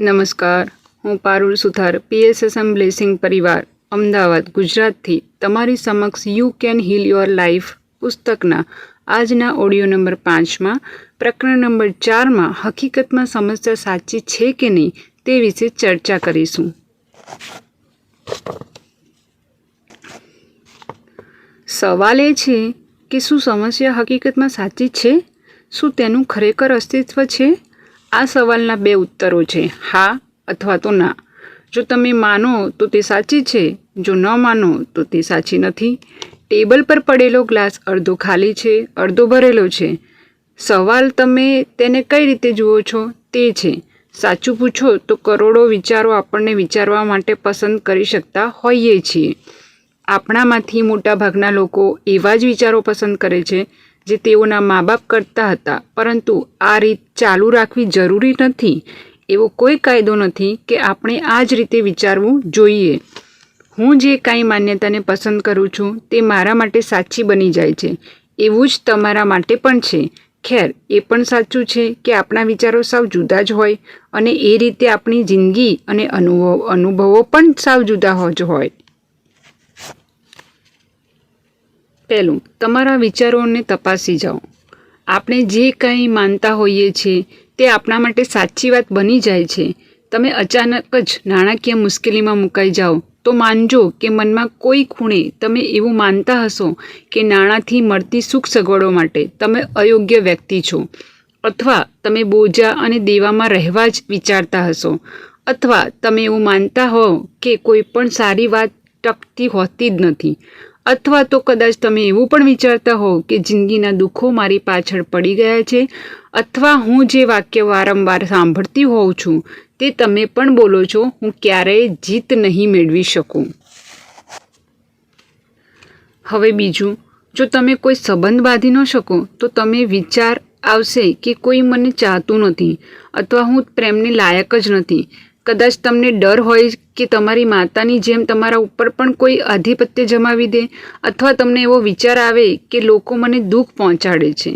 નમસ્કાર, હું પારુલ સુથાર PSSM blessing પરિવાર અમદાવાદ ગુજરાતથી તમારી સમક્ષ you can heel your life પુસ્તકના આજના ઓડિયો નંબર 5માં પ્રકરણ નંબર 4માં હકીકતમાં સમસ્યા સાચી છે કે નહીં તે વિશે ચર્ચા કરીશું. સવાલ એ છે કે શું સમસ્યા હકીકતમાં સાચી છે? શું તેનું ખરેખર અસ્તિત્વ છે? આ સવાલના બે ઉત્તરો છે, હા અથવા તો ના. જો તમે માનો તો તે સાચી છે, જો ન માનો તો તે સાચી નથી. ટેબલ પર પડેલો ગ્લાસ અડધો ખાલી છે, અડધો ભરેલો છે. સવાલ તમે તેને કઈ રીતે જુઓ છો તે છે. સાચું પૂછો તો કરોડો વિચારો આપણને વિચારવા માટે પસંદ કરી શકતા હોઈએ છીએ. આપણામાંથી મોટાભાગના લોકો એવા જ વિચારો પસંદ કરે છે જે તેઓના મા બાપ કરતા હતા, પરંતુ આ રીત ચાલુ રાખવી જરૂરી નથી. એવો કોઈ કાયદો નથી કે આપણે આ જ રીતે વિચારવું જોઈએ. હું જે કાંઈ માન્યતાને પસંદ કરું છું તે મારા માટે સાચી બની જાય છે. એવું જ તમારા માટે પણ છે. ખેર, એ પણ સાચું છે કે આપણા વિચારો સાવ જુદા જ હોય અને એ રીતે આપણી જિંદગી અને અનુભવો પણ સાવ જુદા જ હોય. પહેલું, તમારા વિચારોને તપાસી જાઓ. આપણે જે કંઈ માનતા હોઈએ છીએ તે આપણા માટે સાચી વાત બની જાય છે. તમે અચાનક જ નાણાકીય મુશ્કેલીમાં મુકાઈ જાઓ તો માનજો કે મનમાં કોઈ ખૂણે તમે એવું માનતા હશો કે નાણાંથી મળતી સુખ સગવડો માટે તમે અયોગ્ય વ્યક્તિ છો, અથવા તમે બોજા અને દેવામાં રહેવા જ વિચારતા હશો, અથવા તમે એવું માનતા હો કે કોઈ પણ સારી વાત ટકતી હોતી જ નથી, અથવા તો કદાચ તમે એવું પણ વિચારતા હો કે જિંદગીના દુઃખો મારી પાછળ પડી ગયા છે, અથવા હું જે વાક્ય વારંવાર સાંભળતી હોઉં છું તે તમે પણ બોલો છો, હું ક્યારેય જીત નહીં મેળવી શકું. હવે બીજું, જો તમે કોઈ સંબંધ બાંધી ન શકો તો તમે વિચાર આવશે કે કોઈ મને ચાહતું નથી, અથવા હું પ્રેમને લાયક જ નથી. કદાચ તમને ડર હોય કે તમારી માતાની જેમ તમારા ઉપર પણ કોઈ આધિપત્ય જમાવી દે, અથવા તમને એવો વિચાર આવે કે લોકો મને દુઃખ પહોંચાડે છે.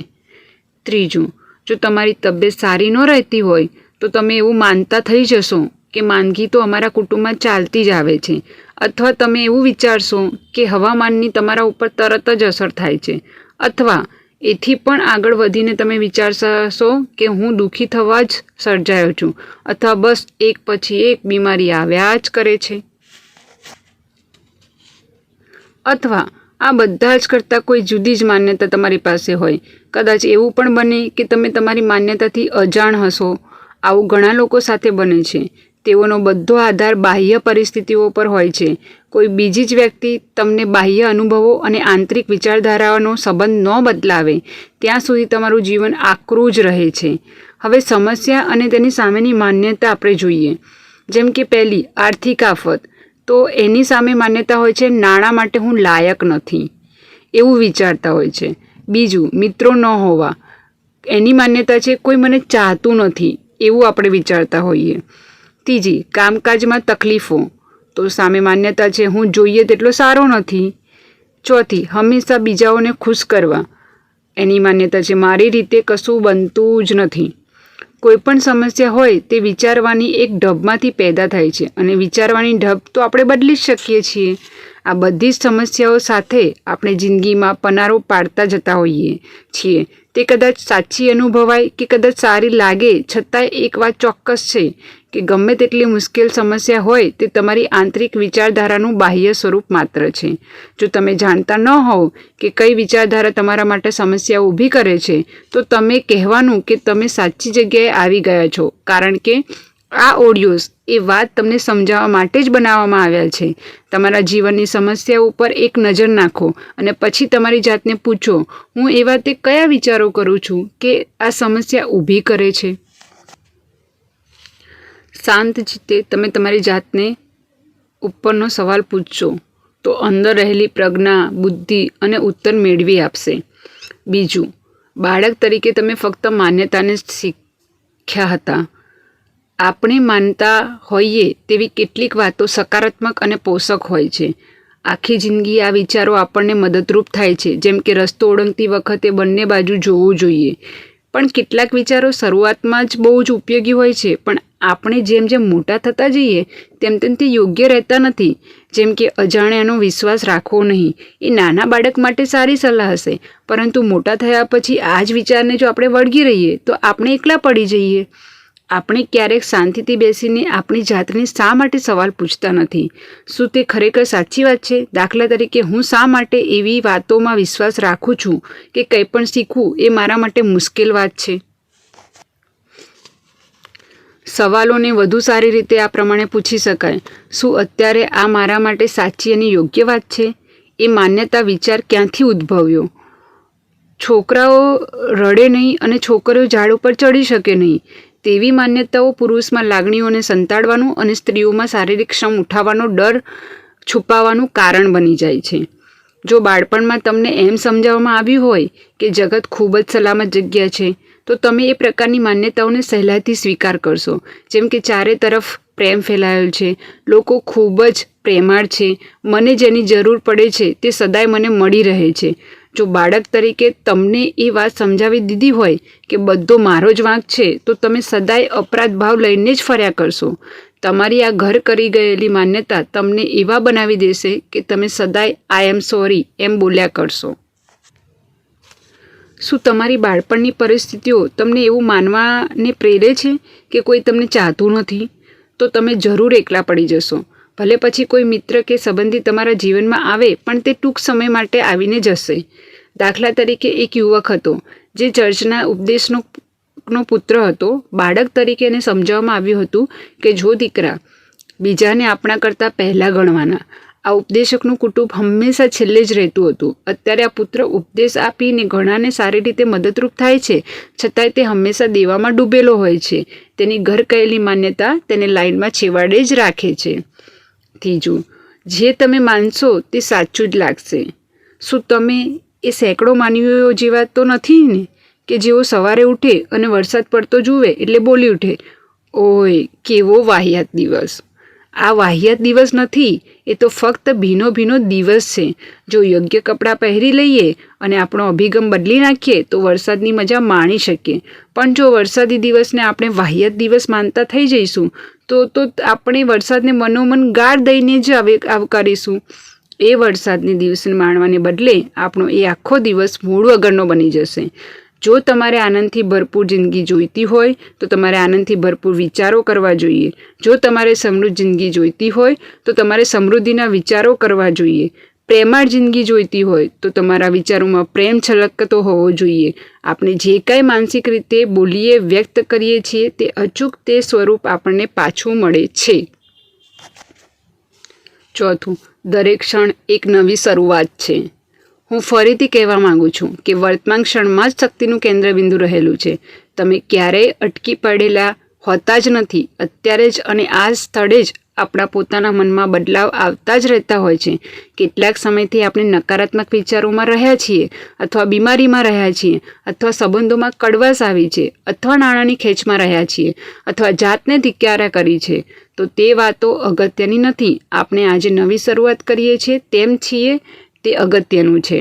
ત્રીજું, જો તમારી તબિયત સારી ન રહેતી હોય તો તમે એવું માનતા થઈ જશો કે માંદગી તો અમારા કુટુંબમાં ચાલતી જ આવે છે, અથવા તમે એવું વિચારશો કે હવામાનની તમારા ઉપર તરત જ અસર થાય છે, અથવા એથી પણ આગળ વધીને તમે વિચારશો કે હું દુઃખી થવા જ સર્જાયો છું, અથવા બસ એક પછી એક બીમારી આવ્યા જ કરે છે. અથવા આ બધા જ કરતાં કોઈ જુદી જ માન્યતા તમારી પાસે હોય. કદાચ એવું પણ બને કે તમે તમારી માન્યતાથી અજાણ હશો. આવું ઘણા લોકો સાથે બને છે. તેઓનો બધો આધાર બાહ્ય પરિસ્થિતિઓ પર હોય છે. કોઈ બીજી જ વ્યક્તિ તમને બાહ્ય અનુભવો અને આંતરિક વિચારધારાનો સંબંધ ન બદલાવે ત્યાં સુધી તમારું જીવન આકરું જ રહે છે. હવે સમસ્યા અને તેની સામેની માન્યતા આપણે જોઈએ. જેમ કે પહેલી, આર્થિક આફત. તો એની સામે માન્યતા હોય છે નાણાં માટે હું લાયક નથી, એવું વિચારતા હોય છે. બીજું, મિત્રો ન હોવા. એની માન્યતા છે કોઈ મને ચાહતું નથી, એવું આપણે વિચારતા હોઈએ. ત્રીજી, કામકાજમાં તકલીફો. તો સામે માન્યતા છે હું જોઈએ તેટલો સારો નથી. ચોથી, હંમેશા બીજાઓને ખુશ કરવા. એની માન્યતા છે મારી રીતે કશું બનતું જ નથી. કોઈ પણ સમસ્યા હોય તે વિચારવાની એક ઢબમાંથી પેદા થાય છે, અને વિચારવાની ઢબ તો આપણે બદલી જ શકીએ છીએ. આ બધી જ સમસ્યાઓ સાથે આપણે જિંદગીમાં પનારો પાડતા જતા હોઈએ છીએ. તે કદાચ સાચી અનુભવાય કે કદાચ સારી લાગે, છતાંય એક વાત ચોક્કસ છે કે ગમે તેટલી મુશ્કેલ સમસ્યા હોય તે તમારી આંતરિક વિચારધારાનું બાહ્ય સ્વરૂપ માત્ર છે. જો તમે જાણતા ન હોવ કે કઈ વિચારધારા તમારા માટે સમસ્યા ઊભી કરે છે તો તમે કહેવાનું કે તમે સાચી જગ્યાએ આવી ગયા છો, કારણ કે આ ઓડિયોઝ એ વાત તમને સમજાવવા માટે જ બનાવવામાં આવ્યા છે. તમારા જીવનની સમસ્યા ઉપર એક નજર નાખો અને પછી તમારી જાતને પૂછો, હું એવા તે કયા વિચારો કરું છું કે આ સમસ્યા ઊભી કરે છે? શાંત ચિત્તે તમે તમારી જાતને ઉપરનો સવાલ પૂછશો તો અંદર રહેલી પ્રજ્ઞા, બુદ્ધિ અને ઉત્તર મેળવી આપશે. બીજું, બાળક તરીકે તમે ફક્ત માન્યતાને જ શીખ્યા હતા. આપણે માનતા હોઈએ તેવી કેટલીક વાતો સકારાત્મક અને પોષક હોય છે. આખી જિંદગી આ વિચારો આપણને મદદરૂપ થાય છે, જેમ કે રસ્તો ઓળંગતી વખતે બંને બાજુ જોવું જોઈએ. પણ કેટલાક વિચારો શરૂઆતમાં જ બહુ જ ઉપયોગી હોય છે, પણ આપણે જેમ જેમ મોટા થતા જઈએ તેમ તેમ તે યોગ્ય રહેતા નથી. જેમ કે અજાણ્યાનો વિશ્વાસ રાખવો નહીં, એ નાના બાળક માટે સારી સલાહ હશે, પરંતુ મોટા થયા પછી આ જ વિચારને જો આપણે વળગી રહીએ તો આપણે એકલા પડી જઈએ. આપણે ક્યારેક શાંતિથી બેસીને આપણી જાતને શા માટે સવાલ પૂછતા નથી? શું તે ખરેખર સાચી વાત છે? દાખલા તરીકે, હું શા માટે એવી વાતોમાં વિશ્વાસ રાખું છું કે કંઈ પણ શીખવું એ મારા માટે મુશ્કેલ વાત છે? સવાલોને વધુ સારી રીતે આ પ્રમાણે પૂછી શકાય: શું અત્યારે આ મારા માટે સાચી અને યોગ્ય વાત છે? એ માન્યતા વિચાર ક્યાંથી ઉદ્ભવ્યો? છોકરાઓ રડે નહીં અને છોકરીઓ ઝાડ ઉપર ચડી શકે નહીં, તેવી માન્યતાઓ પુરુષમાં લાગણીઓને સંતાડવાનું અને સ્ત્રીઓમાં શારીરિક શ્રમ ઉઠાવવાનો ડર છુપાવવાનું કારણ બની જાય છે. જો બાળપણમાં તમને એમ સમજાવવામાં આવ્યું હોય કે જગત ખૂબ જ સલામત જગ્યા છે, તો તમે એ પ્રકારની માન્યતાઓને સહેલાઈથી સ્વીકાર કરશો. જેમ કે ચારે તરફ પ્રેમ ફેલાયેલ છે, લોકો ખૂબ જ પ્રેમાળ છે, મને જેની જરૂર પડે છે તે સદાય મને મળી રહે છે. જો બાળક તરીકે તમને એ વાત સમજાવી દીધી હોય કે બધો મારો જ વાંક છે, તો તમે સદાય અપરાધ ભાવ લઈને જ ફર્યા કરશો. તમારી આ ઘર કરી ગયેલી માન્યતા તમને એવા બનાવી દેશે કે તમે સદાય આઈ એમ સોરી એમ બોલ્યા કરશો. શું તમારી બાળપણની પરિસ્થિતિઓ તમને એવું માનવાને પ્રેરે છે કે કોઈ તમને ચાહતું નથી? તો તમે જરૂર એકલા પડી જશો. ભલે પછી કોઈ મિત્ર કે સંબંધી તમારા જીવનમાં આવે, પણ તે ટૂંક સમય માટે આવીને જશે. દાખલા તરીકે, એક યુવક હતો જે ચર્ચના ઉપદેશનો પુત્ર હતો. બાળક તરીકે એને સમજાવવામાં આવ્યું હતું કે જો દીકરા, બીજાને આપણા કરતાં પહેલાં ગણવાના. આ ઉપદેશકનું કુટુંબ હંમેશા છેલ્લે જ રહેતું હતું. અત્યારે આ પુત્ર ઉપદેશ આપીને ઘણાને સારી રીતે મદદરૂપ થાય છે, છતાંય તે હંમેશા દેવામાં ડૂબેલો હોય છે. તેની ઘર કહેલી માન્યતા તેને લાઈનમાં છેવાડે જ રાખે છે. ત્રીજું, જે તમે માનશો તે સાચું જ લાગશે. શું તમે એ સેંકડો માનવીઓ જેવા તો નથી ને કે જેઓ સવારે ઉઠે અને વરસાદ પડતો જુએ એટલે બોલી ઉઠે, ઓય કેવો વાહિયાત દિવસ! આ વાહિયાત દિવસ નથી, એ તો ફક્ત ભીનો ભીનો દિવસ છે. જો યોગ્ય કપડાં પહેરી લઈએ અને આપણો અભિગમ બદલી નાખીએ તો વરસાદની મજા માણી શકીએ. પણ જો વરસાદી દિવસને આપણે વાહિયાત દિવસ માનતા થઈ જઈશું તો આપણે વરસાદને મનોમન ગાળ દઈને જ આવકારીશું. એ વરસાદની દિવસને માણવાને બદલે આપણો એ આખો દિવસ મૂળ વગરનો બની જશે. જો તમારે આનંદથી ભરપૂર જિંદગી જોઈતી હોય તો તમારે આનંદથી ભરપૂર વિચારો કરવા જોઈએ. જો તમારે સમૃદ્ધ જિંદગી જોઈતી હોય તો તમારે સમૃદ્ધિના વિચારો કરવા જોઈએ. પ્રેમાળ જિંદગી જોઈતી હોય તો તમારા વિચારોમાં પ્રેમ છલકતો હોવો જોઈએ. આપણે જે કાંઈ માનસિક રીતે બોલીએ, વ્યક્ત કરીએ છીએ, તે અચૂક તે સ્વરૂપ આપણને પાછું મળે છે. ચોથું, દરેક ક્ષણ એક નવી શરૂઆત છે. હું ફરીથી કહેવા માગું છું કે વર્તમાન ક્ષણમાં જ શક્તિનું કેન્દ્રબિંદુ રહેલું છે. તમે ક્યારેય અટકી પડેલા હોતા જ નથી. અત્યારે જ અને આ સ્થળે જ આપણા પોતાના મનમાં બદલાવ આવતા જ રહેતા હોય છે. કેટલાક સમયથી આપણે નકારાત્મક વિચારોમાં રહ્યા છીએ, અથવા બીમારીમાં રહ્યા છીએ, અથવા સંબંધોમાં કડવાશ આવી છે, અથવા નાણાંની ખેંચમાં રહ્યા છીએ, અથવા જાતને ધિક્કારા કરી છે. તો તે વાતો અગત્યની નથી. આપણે આજે નવી શરૂઆત કરીએ છીએ તેમ છીએ તે અગત્યનું છે.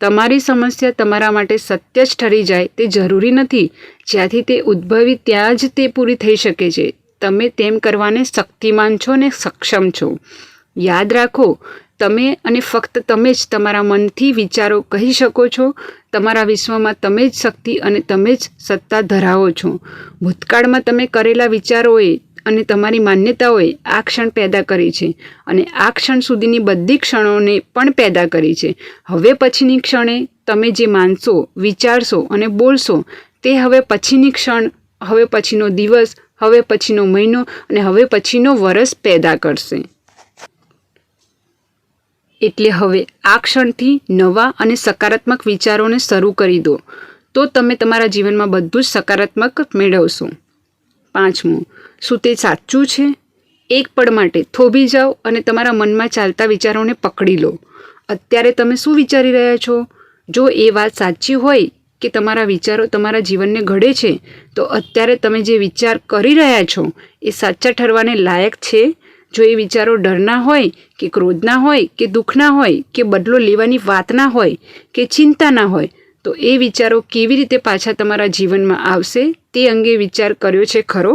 તમારી સમસ્યા તમારા માટે સત્ય જ ઠરી જાય તે જરૂરી નથી. જ્યાંથી તે ઉદ્ભવી ત્યાં જ તે પૂરી થઈ શકે છે. તમે તેમ કરવાને શક્તિમાન છો ને સક્ષમ છો. યાદ રાખો, તમે અને ફક્ત તમે જ તમારા મનથી વિચારો કહી શકો છો. તમારા વિશ્વમાં તમે જ શક્તિ અને તમે જ સત્તા ધરાવો છો. ભૂતકાળમાં તમે કરેલા વિચારોએ અને તમારી માન્યતાઓએ આ ક્ષણ પેદા કરી છે અને આ ક્ષણ સુધીની બધી ક્ષણોને પણ પેદા કરી છે. હવે પછીની ક્ષણે તમે જે માનશો, વિચારશો અને બોલશો તે હવે પછીની ક્ષણ, હવે પછીનો દિવસ, હવે પછીનો મહિનો અને હવે પછીનો વર્ષ પેદા કરશે. એટલે હવે આ ક્ષણથી નવા અને સકારાત્મક વિચારોને શરૂ કરી દો, તો તમે તમારા જીવનમાં બધું જ સકારાત્મક મેળવશો. પાંચમું, શું તે સાચું છે? એક પળ માટે થોભી જાઓ અને તમારા મનમાં ચાલતા વિચારોને પકડી લો. અત્યારે તમે શું વિચારી રહ્યા છો? જો એ વાત સાચી હોય કે તમારા વિચારો તમારા જીવનને ઘડે છે, તો અત્યારે તમે જે વિચાર કરી રહ્યા છો એ સાચા ઠરવાને લાયક છે? જો એ વિચારો ડરના હોય કે ક્રોધના હોય કે દુઃખના હોય કે બદલો લેવાની વાતના હોય કે ચિંતાના હોય, તો એ વિચારો કેવી રીતે પાછા તમારા જીવનમાં આવશે તે અંગે વિચાર કર્યો છે ખરો?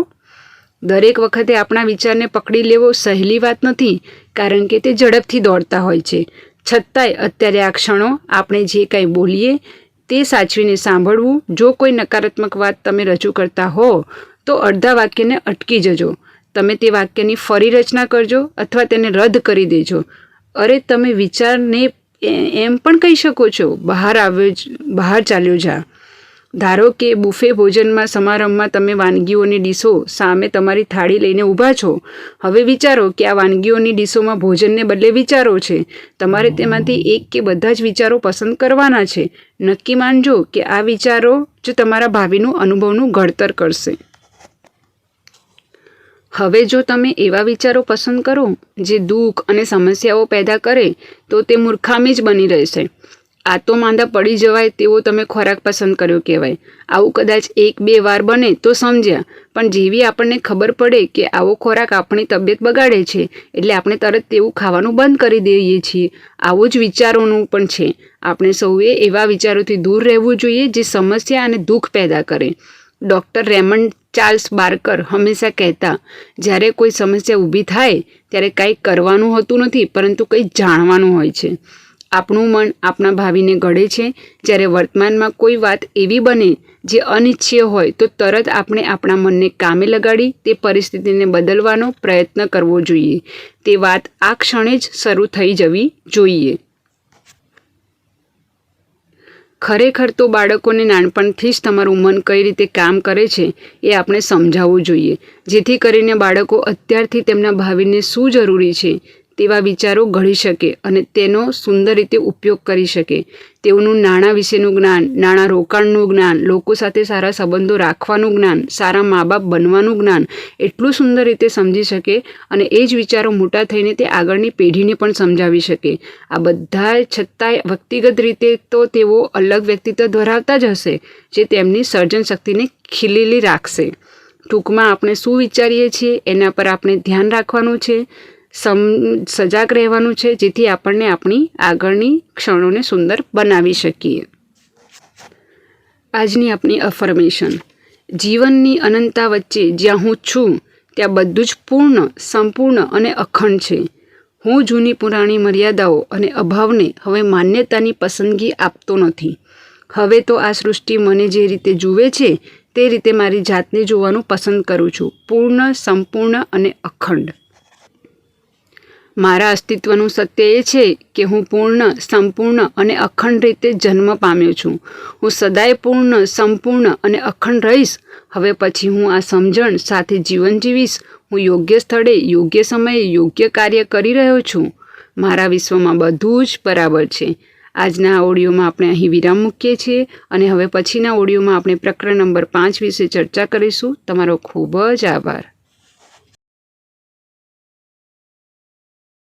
દરેક વખતે આપણા વિચારને પકડી લેવો સહેલી વાત નથી, કારણ કે તે ઝડપથી દોડતા હોય છે. છતાંય અત્યારે આ ક્ષણો આપણે જે કંઈ બોલીએ તે સાચવીને સાંભળવું. જો કોઈ નકારાત્મક વાત તમે રજૂ કરતા હો તો અડધા વાક્યને અટકી જજો. તમે તે વાક્યની ફરી રચના કરજો અથવા તેને રદ કરી દેજો. અરે તમે વિચારને એમ પણ કહી શકો છો, બહાર ચાલ્યો જા. ધારો કે બુફે ભોજનમાં સમારંભમાં તમે વાનગીઓની ડીશો સામે તમારી થાળી લઈને ઊભા છો. હવે વિચારો કે આ વાનગીઓની ડીશોમાં ભોજનને બદલે વિચારો છે. તમારે તેમાંથી એક કે બધા જ વિચારો પસંદ કરવાના છે. નક્કી માનજો કે આ વિચારો જ તમારા ભાવિનું અનુભવનું ઘડતર કરશે. હવે જો તમે એવા વિચારો પસંદ કરો જે દુઃખ અને સમસ્યાઓ પેદા કરે તો તે મૂર્ખામી જ બની રહેશે. આ તો માંદા પડી જવાય તેવો તમે ખોરાક પસંદ કર્યો કહેવાય. આવું કદાચ 1-2 વાર બને તો સમજ્યા, પણ જેવી આપણને ખબર પડે કે આવો ખોરાક આપણી તબિયત બગાડે છે એટલે આપણે તરત તેવું ખાવાનું બંધ કરી દઈએ છીએ. આવું જ વિચારોનું પણ છે. આપણે સૌએ એવા વિચારોથી દૂર રહેવું જોઈએ જે સમસ્યા અને દુઃખ પેદા કરે. ડૉક્ટર રેમન્ડ ચાર્લ્સ બાર્કર હંમેશા કહેતા, જ્યારે કોઈ સમસ્યા ઊભી થાય ત્યારે કંઈક કરવાનું હોતું નથી, પરંતુ કંઈ જાણવાનું હોય છે. આપણું મન આપણા ભાવિને ઘડે છે. જ્યારે વર્તમાનમાં કોઈ વાત એવી બને જે અનિચ્છનીય હોય તો તરત આપણે આપણા મનને કામે લગાડી તે પરિસ્થિતિને બદલવાનો પ્રયત્ન કરવો જોઈએ. તે વાત આ ક્ષણે જ શરૂ થઈ જવી જોઈએ. ખરેખર તો બાળકોને નાનપણથી જ તમારું મન કઈ રીતે કામ કરે છે એ આપણે સમજાવવું જોઈએ, જેથી કરીને બાળકો અત્યારથી તેમના ભાવિને શું જરૂરી છે તેવા વિચારો ઘડી શકે અને તેનો સુંદર રીતે ઉપયોગ કરી શકે. તેઓનું નાણાં વિશેનું જ્ઞાન, નાણાં રોકાણનું જ્ઞાન, લોકો સાથે સારા સંબંધો રાખવાનું જ્ઞાન, સારા મા બાપ બનવાનું જ્ઞાન એટલું સુંદર રીતે સમજી શકે અને એ જ વિચારો મોટા થઈને તે આગળની પેઢીને પણ સમજાવી શકે. આ બધા છતાંય વ્યક્તિગત રીતે તો તેઓ અલગ વ્યક્તિત્વ ધરાવતા જ હશે જે તેમની સર્જન શક્તિને ખીલેલી રાખશે. ટૂંકમાં આપણે શું વિચારીએ છીએ એના પર આપણે ધ્યાન રાખવાનું છે, સજાગ રહેવાનું છે, જેથી આપણને આપણી આગળની ક્ષણોને સુંદર બનાવી શકીએ. આજની આપણી અફર્મેશન: જીવનની અનંતતા વચ્ચે જ્યાં હું છું ત્યાં બધું જ પૂર્ણ, સંપૂર્ણ અને અખંડ છે. હું જૂની પુરાણી મર્યાદાઓ અને અભાવને હવે માન્યતાની પસંદગી આપતો નથી. હવે તો આ સૃષ્ટિ મને જે રીતે જુએ છે તે રીતે મારી જાતને જોવાનું પસંદ કરું છું, પૂર્ણ, સંપૂર્ણ અને અખંડ. મારા અસ્તિત્વનું સત્ય એ છે કે હું પૂર્ણ, સંપૂર્ણ અને અખંડ રીતે જન્મ પામ્યો છું. હું સદાય પૂર્ણ, સંપૂર્ણ અને અખંડ રહીશ. હવે પછી હું આ સમજણ સાથે જીવન જીવીશ. હું યોગ્ય સ્થળે, યોગ્ય સમયે યોગ્ય કાર્ય કરી રહ્યો છું. મારા વિશ્વમાં બધું જ બરાબર છે. આજના ઓડિયોમાં આપણે અહીં વિરામ મૂકીએ છીએ અને હવે પછીના ઓડિયોમાં આપણે પ્રકરણ નંબર 5 વિશે ચર્ચા કરીશું. તમારો ખૂબ જ આભાર.